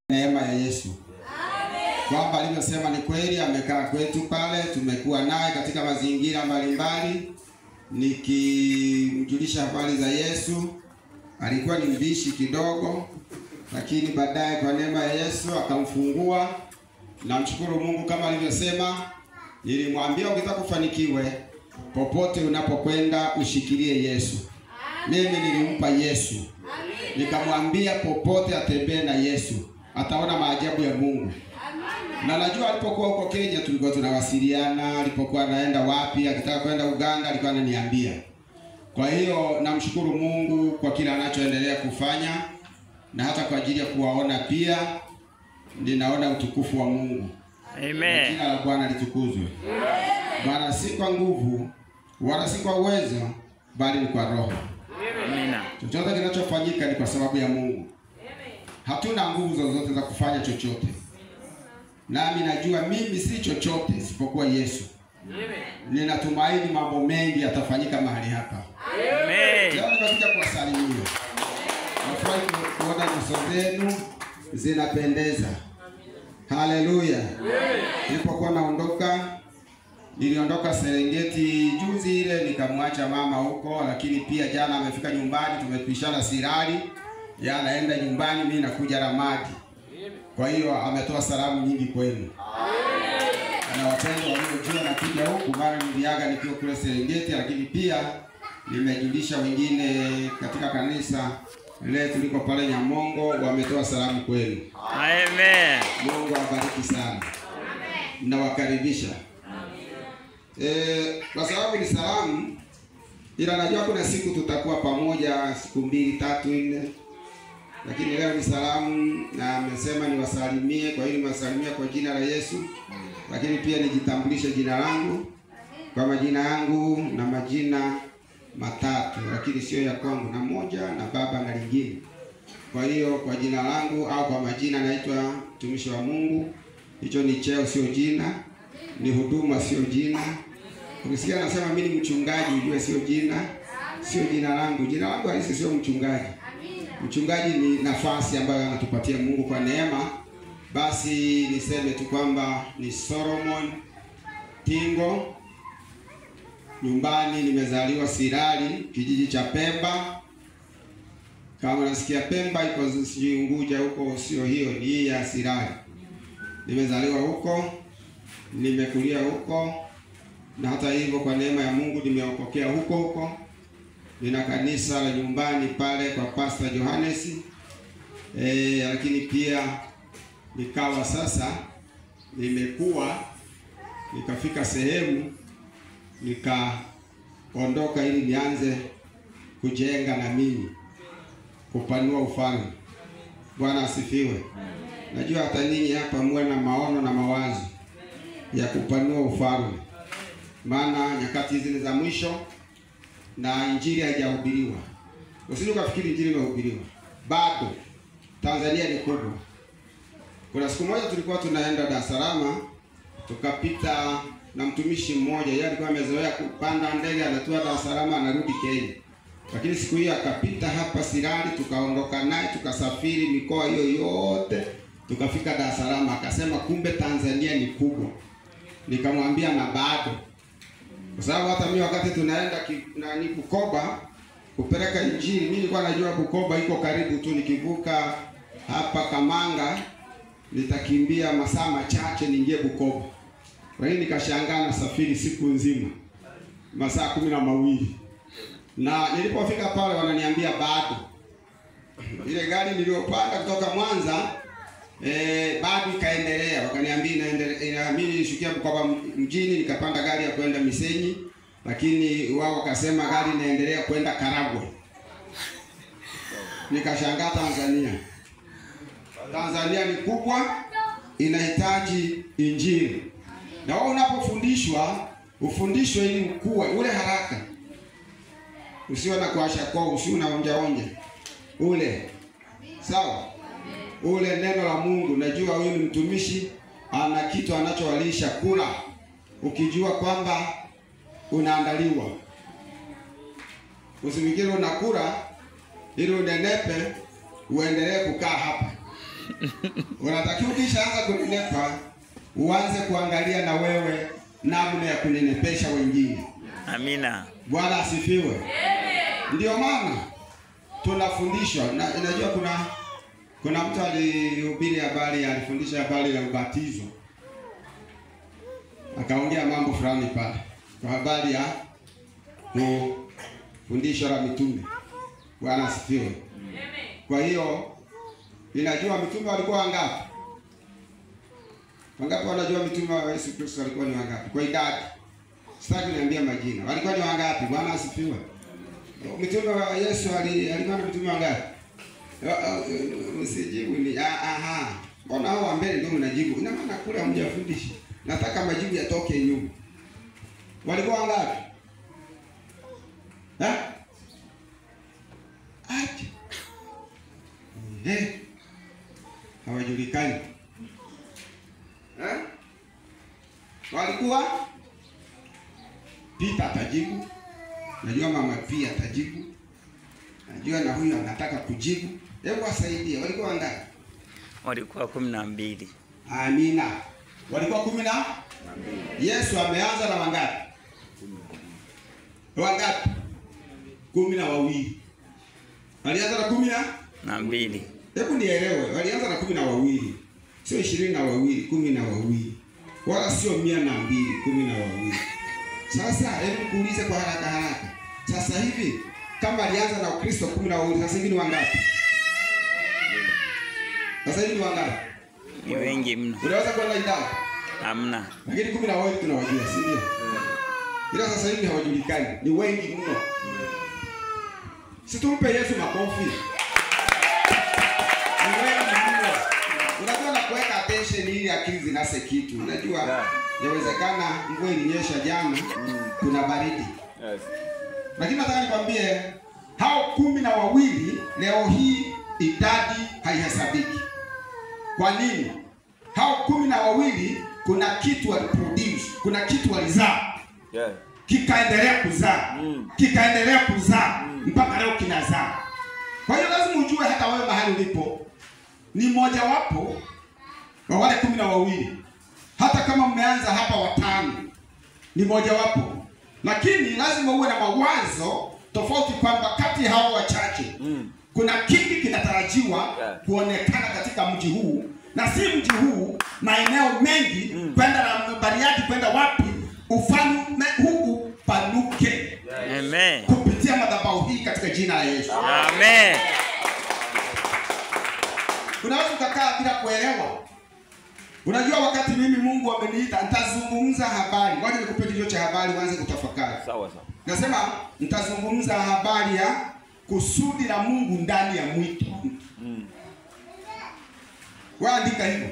Neema ya Yesu. Kwamba alivyosema ni kweli, amekaa kwetu pale, tumekuwa naye katika mazingira mbalimbali nikimjulisha habari za Yesu. Alikuwa ni mbishi kidogo, lakini baadaye kwa neema ya Yesu akamfungua. Namshukuru Mungu kama alivyosema, nilimwambia ukitaka kufanikiwe popote unapokwenda ushikilie Yesu. Mimi nilimpa Yesu. Nikamwambia popote atembee na Yesu, ataona maajabu ya Mungu. Na najua alipokuwa huko Kenya tulikuwa tunawasiliana, alipokuwa anaenda wapi, akitaka kwenda Uganda alikuwa ananiambia. Kwa hiyo namshukuru Mungu kwa kila anachoendelea kufanya, na hata kwa ajili ya kuwaona pia ninaona utukufu wa Mungu. Amen. Jina la Bwana litukuzwe. Bwana si kwa nguvu wala si kwa uwezo, bali ni kwa Roho. Amina. Chochote kinachofanyika ni kwa sababu ya Mungu. Hatuna nguvu zozote za kufanya chochote. Nami najua mimi si chochote isipokuwa Yesu. Ninatumaini mambo mengi yatafanyika mahali hapa. Amen. Leo nikakuja kuwasalimia. Nafurahi kuona nyuso zenu zinapendeza. Haleluya. Nilipokuwa naondoka, niliondoka Serengeti juzi ile nikamwacha mama huko, lakini pia jana amefika nyumbani, tumepishana Sirari. Yeye anaenda nyumbani, mimi nakuja Ramadi. Kwa hiyo ametoa salamu nyingi kwenu. Na wapendwa waliojua nakuja huku, maana niliaga nikiwa kule Serengeti, lakini pia nimejulisha wengine katika kanisa leo tuliko pale Nyamongo, wametoa salamu kwenu. Amen. Mungu awabariki sana. Nawakaribisha. Kwa sababu ni salamu, ila najua kuna siku tutakuwa pamoja, siku 2, 3, 4. Lakini leo ni salamu na amesema niwasalimie, kwa hiyo niwasalimia kwa jina la Yesu. Lakini pia nijitambulishe jina langu. Kwa majina yangu na majina matatu, lakini sio ya kwangu, na moja na baba na lingine. Kwa hiyo kwa jina langu au kwa majina naitwa mtumishi wa Mungu. Hicho ni cheo, sio jina. Ni huduma, sio jina. Ukisikia nasema mimi ni mchungaji, ujue sio jina. Sio jina langu. Jina langu halisi sio mchungaji. Mchungaji ni nafasi ambayo anatupatia Mungu kwa neema. Basi niseme tu kwamba ni Solomon Tingo. Nyumbani nimezaliwa Sirari, kijiji cha Pemba. Kama unasikia Pemba iko Unguja huko, sio hiyo, ni hii ya Sirari. Nimezaliwa huko, nimekulia huko, na hata hivyo kwa neema ya Mungu nimeokokea huko. Nina kanisa la nyumbani pale kwa Pastor Johannes. Lakini pia nikawa sasa nimekuwa nikafika sehemu nikaondoka ili nianze kujenga na mimi kupanua ufalme. Bwana asifiwe. Najua hata ninyi hapa mwe na maono na mawazo ya kupanua ufalme. Maana nyakati hizi ni za mwisho na injili haijahubiriwa. Usije ukafikiri injili imehubiriwa. Bado Tanzania ni kubwa. Kuna siku moja tulikuwa tunaenda Dar es Salaam, tukapita na mtumishi mmoja, yeye alikuwa amezoea kupanda ndege anatua Dar es Salaam anarudi Kenya. Lakini siku hiyo akapita hapa Sirari, tukaondoka naye tukasafiri mikoa hiyo yote, tukafika Dar es Salaam. Akasema kumbe Tanzania ni kubwa. Nikamwambia na bado. Kwa sababu hata mimi wakati tunaenda ni Bukoba kupeleka injili, mimi nilikuwa najua Bukoba iko karibu tu, nikivuka hapa Kamanga nitakimbia masaa machache niingie Bukoba. Kwa hiyo nikashangaa na safiri siku nzima, masaa 12. Na nilipofika pale wananiambia bado. Ile gari niliyopanda kutoka Mwanza bado ikaendelea. Wakaniambia inaendelea. Mimi nilishukia Bukoba mjini, nikapanda gari ya kwenda Misenyi, lakini wao wakasema gari inaendelea kwenda Karagwe. Nikashangaa Tanzania ni kubwa, inahitaji injili. Na wewe unapofundishwa, ufundishwe ili ukue, ule haraka. Usiwe na kuasha kwa, usiwe na onja. Ule. Sawa? Ule neno la Mungu, najua huyu ni mtumishi, ana kitu anachowalisha kula. Ukijua kwamba unaandaliwa. Usifikiri unakula ili unenepe uendelee kukaa hapa. Unatakiwa ukishaanza kunenepa uanze kuangalia na wewe namna ya kunenepesha wengine. Amina. Bwana asifiwe. Ndio maana tunafundishwa. Unajua kuna mtu alihubiri alifundisha habari ya ubatizo. Akaongea mambo fulani pale kwa habari ya fundisho la mitume. Bwana asifiwe. Kwa hiyo ninajua mitume walikuwa wangapi? Wangapi wanajua mitume wa Yesu Kristo walikuwa ni wangapi? Kwa idadi. Sitaki niambia majina. Walikuwa ni wangapi? Bwana asifiwe. Mitume wa Yesu alikuwa na mitume wangapi? Usijibu ni aha. Mbona hao mbele ndio mnajibu? Ina maana kule hamjafundisha. Nataka majibu yatoke nyuma. Walikuwa wangapi? Aje. Hawajulikani. Walikuwa Peter atajibu. Najua mama pia atajibu. Najua na huyu anataka kujibu. Hebu wasaidie. Walikuwa wangapi? Walikuwa 12. Amina. Walikuwa 12. Yesu ameanza na wangapi? Wangapi? 12. Alianza na 12. Hebu nielewe, walianza na 12. Sio 22, 12. Wala sio 102, 12. Sasa hebu kuulize kwa haraka. Sasa hivi kama alianza na Ukristo 12, sasa hivi ni wangapi? Sasa hivi ni wangapi? Ni wengi mno. Unaweza kuona idadi? Hamna. Lakini 12 tunawajua, si ndio? Ila sasa hivi hawajulikani. Ni wengi mno. Situmpe Yesu makofi. Unajua na kuweka attention ili akili zinase kitu. Unajua yawezekana mvua ilinyesha jana, kuna baridi. Yes. Lakini nataka nikwambie hao 12 leo hii idadi haihesabiki. Kwa nini? Hao 12 kuna kitu waliproduce, kuna kitu walizaa. Yeah. Kikaendelea kuzaa. Kikaendelea kuzaa mpaka leo kinazaa. Kwa hiyo lazima ujue hata wewe mahali ulipo ni mmoja wapo wa wale 12. Hata kama mmeanza hapa 5 ni mmoja wapo. Lakini lazima uwe na mawazo tofauti kwamba kati ya hao wachache kuna kingi kinatarajiwa kuonekana katika mji huu, na si mji huu, maeneo mengi kwenda na Bariadi kwenda wapi ufalme huu upanuke. Amen. Kupitia madhabahu hii katika jina la Yesu. Amen. Unaweza kukaa bila kuelewa. Unajua wakati mimi Mungu ameniita nitazungumza habari. Ngoja nikupe kichwa cha habari uanze kutafakari. Sawa. Nasema nitazungumza habari ya kusudi la Mungu ndani ya mwito. Waandika hivyo.